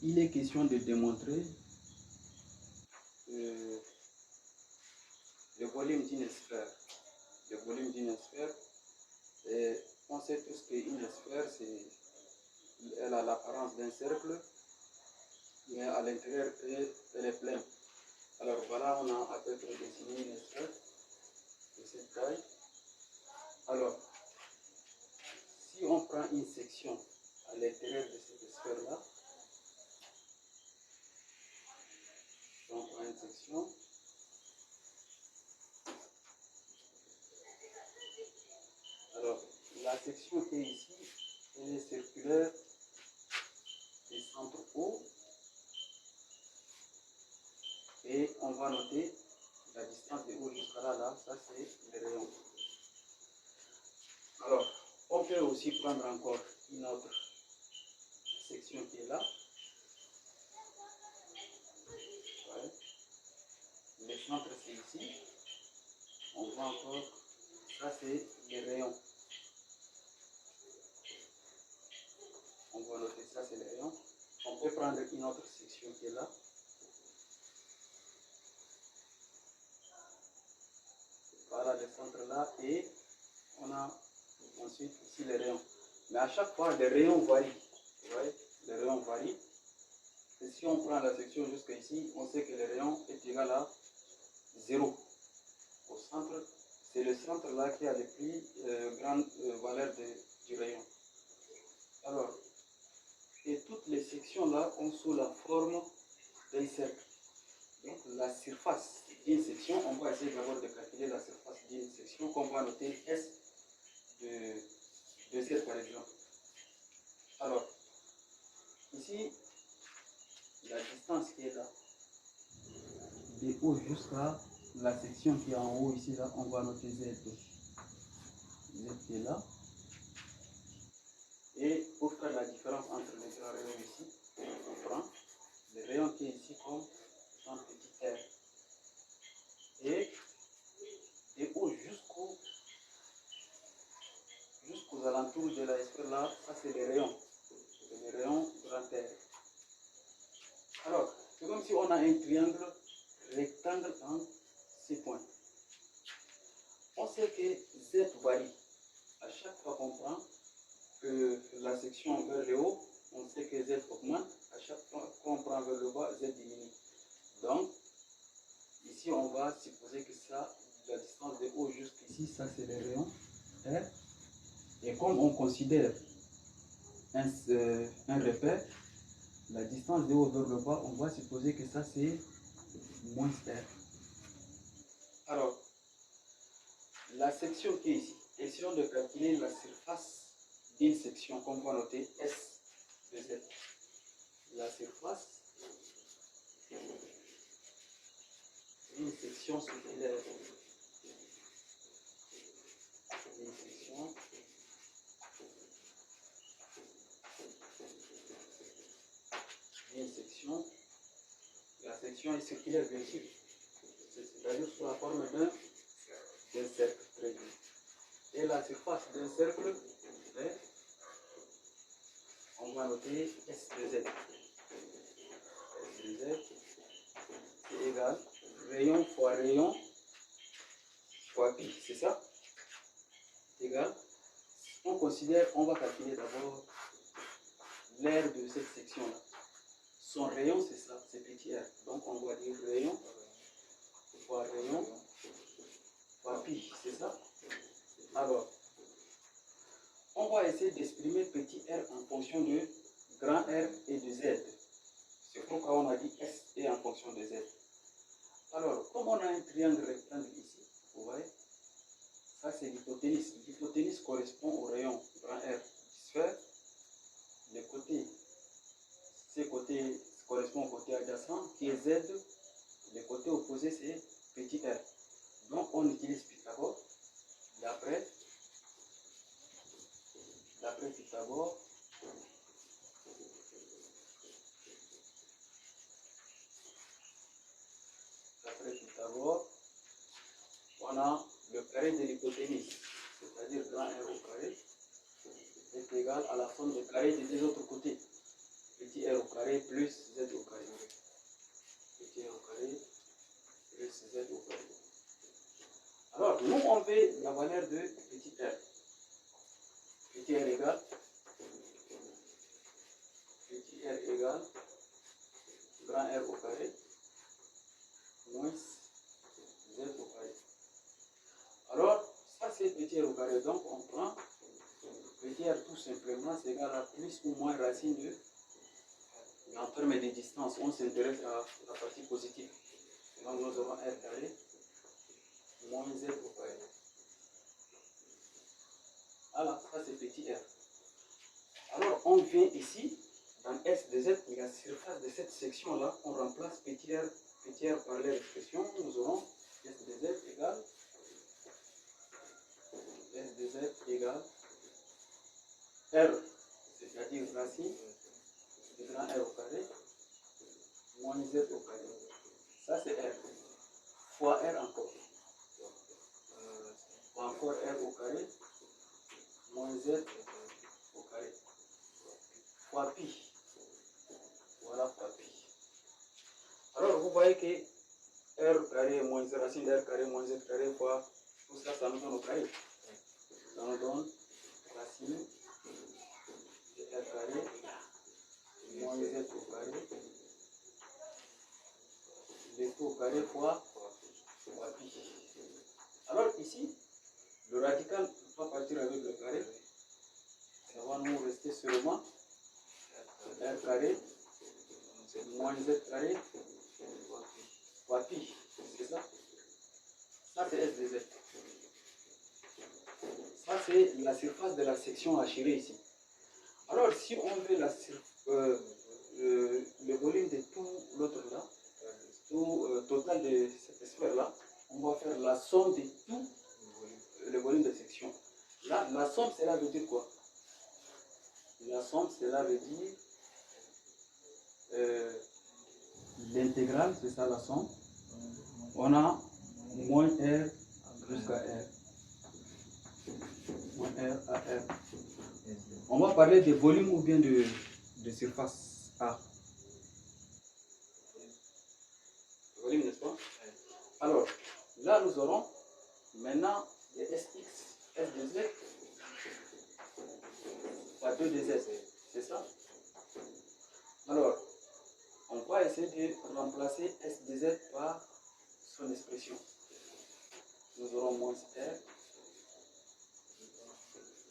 il est question de démontrer le volume d'une sphère. Le volume d'une sphère, et on sait tous qu'une sphère, elle a l'apparence d'un cercle, mais à l'intérieur, elle est pleine. Alors voilà, on a à peu près dessiné une sphère de cette taille. Alors, si on prend une section à l'intérieur de cette sphère-là, on prend une section, alors la section qui est ici, elle est circulaire du centre O, et on va noter la distance de O jusqu'à là, ça c'est le rayon. Alors, on peut aussi prendre encore une autre section qui est là. Ouais. Le centre c'est ici. On voit encore, ça c'est le rayon. On va noter ça c'est le rayon. On peut prendre une autre section qui est là. Voilà le centre là, et on a ensuite ici les rayons. Mais à chaque fois, les rayons varient. Vous voyez, les rayons varient. Et si on prend la section jusqu'à ici, on sait que le rayon est égal à 0. Au centre, c'est le centre là qui a les plus grandes valeurs du rayon. Alors, et toutes les sections là ont sous la forme d'un cercle. Donc, la surface d'une section, on va essayer d'abord de calculer la surface d'une section qu'on va noter S de Z par exemple. Alors, ici, la distance qui est là, de haut jusqu'à la section qui est en haut ici, là, on va noter Z. Z qui est là. Et pour faire la différence entre les deux rayons ici, on prend le rayon qui est ici comme un petit r. Et de haut jusqu'aux alentours de la sphère là, ça c'est le rayon. C'est le rayon grand R. Alors, c'est comme si on a un triangle rectangle en 6 points. On sait que Z varie. À chaque fois qu'on prend la section vers le haut, on sait que Z augmente. À chaque fois qu'on prend vers le bas, Z diminue. Donc, ici, on va supposer que ça, la distance de haut jusqu'ici, ça c'est le rayon R. Et comme on considère un repère, la distance de haut vers le bas, on va supposer que ça c'est moins R. Alors, la section qui est ici, essayons de calculer la surface d'une section qu'on va noter S de Z. La surface d'une section circulaire. Une section la section est circulaire bien sûr, c'est-à-dire sous la forme d'un cercle très bien. Et la surface d'un cercle, on va noter S de Z. S de Z, c'est égal rayon fois pi, c'est ça? Égal. On considère, on va calculer d'abord l'aire de cette section-là. Son rayon, c'est ça, c'est petit r. Donc on va dire rayon fois pi, c'est ça? Alors, on va essayer d'exprimer petit r en fonction de grand R et de Z. C'est pourquoi on a dit S est en fonction de Z. Alors, comme on a un triangle rectangle ici, vous voyez, ça c'est l'hypoténuse. L'hypoténuse correspond au rayon grand R du sphère. Ces côtés correspondent au côté adjacent qui est Z. Le côté opposé c'est petit r. Donc on utilise Pythagore. D'après Pythagore, on a le carré de l'hypoténuse, c'est-à-dire grand R au carré, est égal à la somme des carrés des deux autres côtés. Petit r au carré carré plus z au carré. Petit r au carré plus z au carré. Alors, nous, on veut la valeur de petit r. Petit r égale grand R au carré moins Z au carré. Alors, ça c'est petit R au carré. Donc, on prend petit R tout simplement, c'est égal à plus ou moins racine de. Mais en termes de distance, on s'intéresse à la partie positive. Donc, nous aurons R carré moins Z au carré. Voilà, ça c'est petit R. Alors, on vient ici, dans S de Z, la surface de cette section-là, on remplace petit r par l'expression, nous aurons S de Z égale R, c'est-à-dire racine de grand R au carré, moins Z au carré. Ça c'est R, fois R encore. Encore R au carré, moins Z au carré. Fois pi. Voilà, fois pi. Alors, vous voyez que R carré moins Z, racine de R carré moins Z carré fois tout ça, ça nous donne au carré. Ça nous donne racine de R carré moins Z au carré. Le tout au carré fois pi. Alors, ici, le radical va partir avec le carré. Ça va nous rester seulement R carré moins Z carré fois pi. C'est ça? Ça c'est S de Z. Ça c'est la surface de la section hachurée ici. Alors si on veut le volume de tout l'autre là, tout total de cette sphère là, on va faire la somme de tout le volume de section. Là, la somme cela veut dire quoi? La somme cela veut dire l'intégrale, c'est ça la somme. On a moins R jusqu'à R. Moins R à R. On va parler de volume ou bien de surface A. Volume, n'est-ce pas? Alors, là nous aurons maintenant les Sx, S de Z, fois 2 de Z. C'est ça? Alors, on va essayer de remplacer S de Z par son expression. Nous aurons moins R,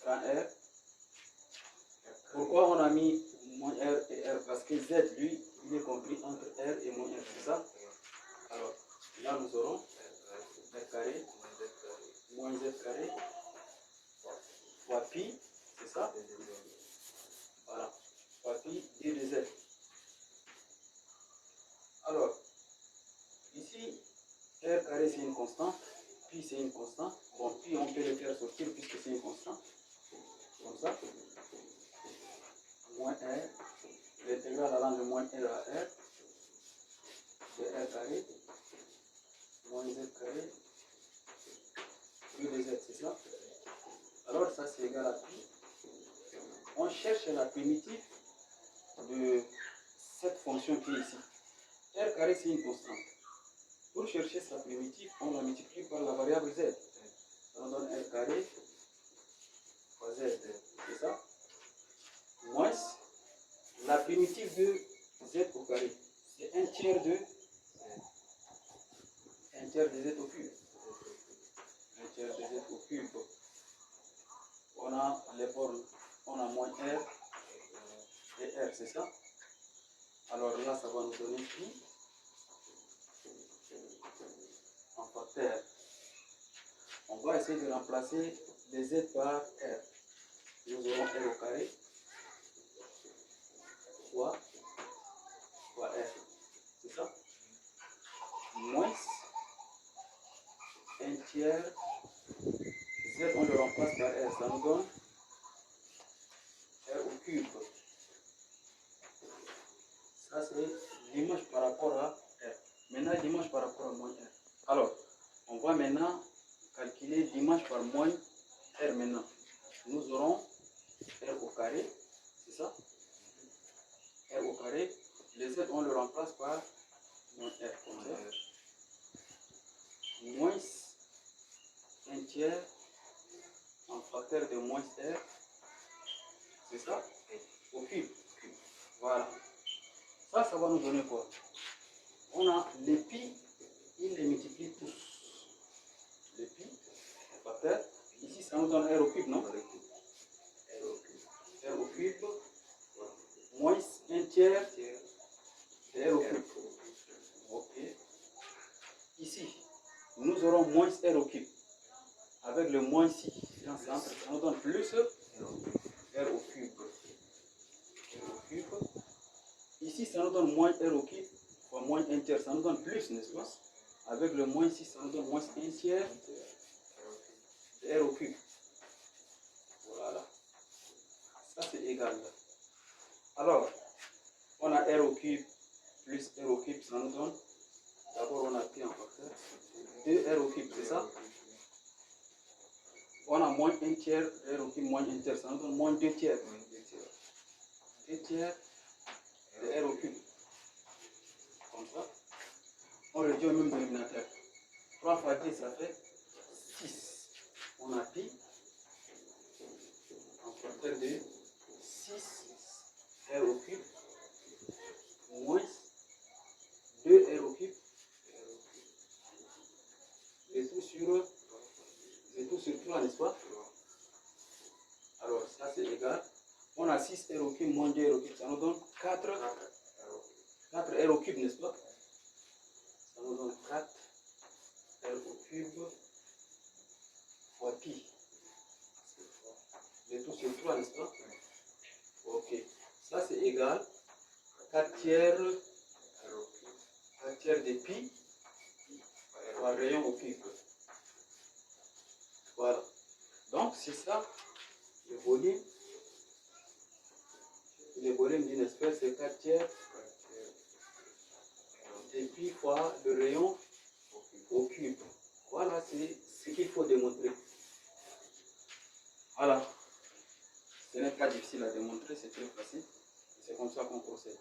grand R. Pourquoi on a mis moins R et R? Parce que Z, lui, il est compris entre R et moins R, c'est ça? Alors, là nous aurons R carré, moins Z carré, fois pi, c'est ça? Voilà, fois pi d de Z. Alors, ici, R carré c'est une constante, pi c'est une constante. Bon, pi on peut le faire sortir puisque c'est une constante. Comme ça. Moins R, l'intégrale allant de moins R à R, de R carré, moins Z carré, plus de Z, c'est ça? Alors ça c'est égal à pi. On cherche la primitive de cette fonction qui est ici. R carré c'est une constante. Pour chercher sa primitive, on la multiplie par la variable Z. Ça nous donne R carré fois Z, c'est ça? Moins la primitive de Z au carré. C'est un tiers de Z au cube. Un tiers de Z au cube. On a les bornes, on a moins R et R, c'est ça? Alors là, ça va nous donner pi en facteur. On va essayer de remplacer les Z par R. Nous aurons R au carré fois R. C'est ça? Moins un tiers Z, on le remplace par R. Ça nous donne R au cube. Ça, c'est l'image par rapport à R. Maintenant, l'image par rapport à moins R. Alors, on va maintenant calculer l'image par moins R maintenant. Nous aurons R au carré, c'est ça? R au carré Les Z, on le remplace par moins R, comme ça. Moins 1 tiers en facteur de moins R, c'est ça, au cube. Voilà. Ça va nous donner quoi? On a les pi, il les multiplie tous. Les pi, facteur. Ici, ça nous donne R au cube, non? R au cube, moins 1 tiers de R au cube. Ok. Ici, nous aurons moins R au cube. Avec le moins ici, dans le centre, ça nous donne plus R au cube. R au cube. Ici, ça nous donne moins R au cube, fois moins 1 tiers, ça nous donne plus, n'est-ce pas? Avec le moins ici, ça nous donne moins 1 tiers de R au cube. Voilà. Ça, c'est égal. Alors, on a R au cube plus R au cube, ça nous donne, d'abord on a pris en facteur, 2R au cube, c'est ça? On a moins 1 tiers, R au cube moins 1 tiers, ça nous donne moins 2 tiers. 2 tiers de R au cube. Comme ça. On réduit au même dénominateur. 3 fois 10, ça fait 6. On a pi en facteur de 6 R au cube moins 2 R au cube. Et tout sur 3, n'est-ce pas? Alors, ça c'est égal. On a 6 R au cube moins 2 R au cube. Ça nous donne 4 R au cube, n'est-ce pas? Ça nous donne 4 R au cube fois pi. Et tout sur 3, n'est-ce pas? Ok. Ça c'est égal. 4 tiers de pi par rayon au cube. Voilà. Donc, c'est ça, le volume. Le volume d'une espèce, c'est 4 tiers de pi fois le rayon au cube. Voilà, c'est ce qu'il faut démontrer. Voilà. Ce n'est pas difficile à démontrer, c'est très facile. C'est comme ça qu'on procède.